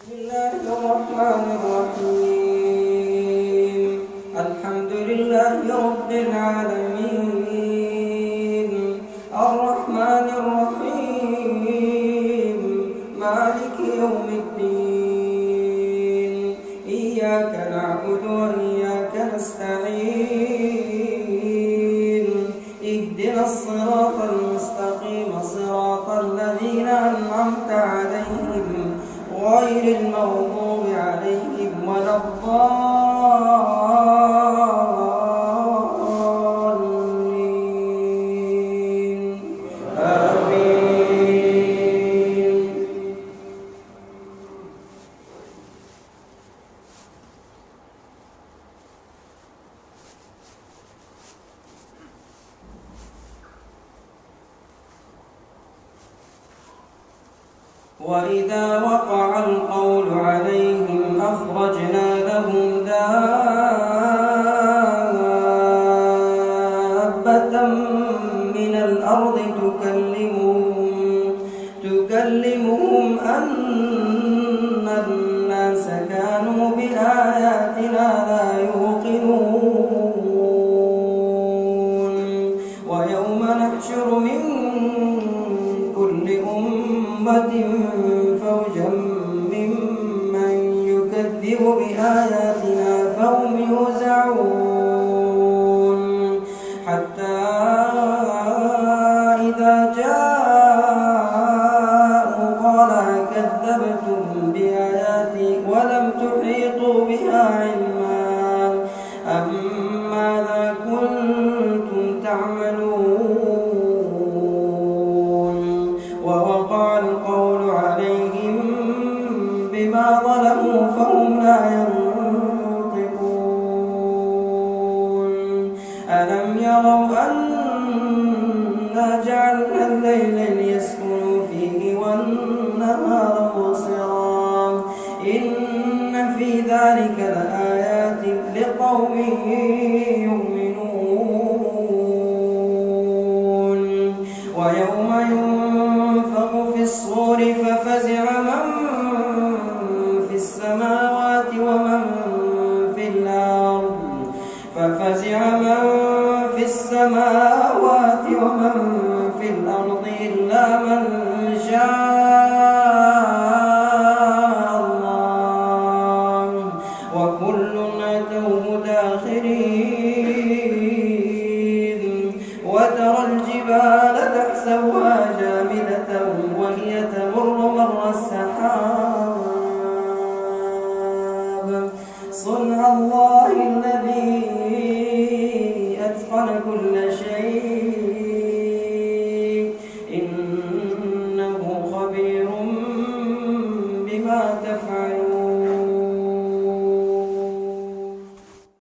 بسم الله الرحمن الرحيم. الحمد لله رب العالمين، الرحمن الرحيم، مالك يوم الدين. إياك نعبد وإياك نستعين. اهدنا الصراط المستقيم، صراط الذين أنعمت عليهم غير المغضوب عليهم ولا الضالين. آمين. وإذا وقع القول عليهم أخرجنا لهم دابة من الأرض تكلمهم أن الناس كانوا بآياتنا لا يوقنون. ويوم نحشر من كل أمة فوجا ممن يكذب بآياتنا فهم يوزعون. حتى إذا جاءوا قال كذبتم بآياتي ولم تحيطوا بها علما أم ماذا كنتم تعملون. ووقع القول عليهم بما ظلموا فهم لا ينطقون. ألم يروا أنا جعلنا الليل ليسكنوا فيه والنهار مبصرا إن في ذلك لآيات لقوم يؤمنون. ويوم ينفخ في الصور ففزع من في السماوات ومن في الأرض إلا من شاء الله وكل أتوه داخرين. وترى الجبال تحسبها جامدة وهي تمر مر السحاب صنع الله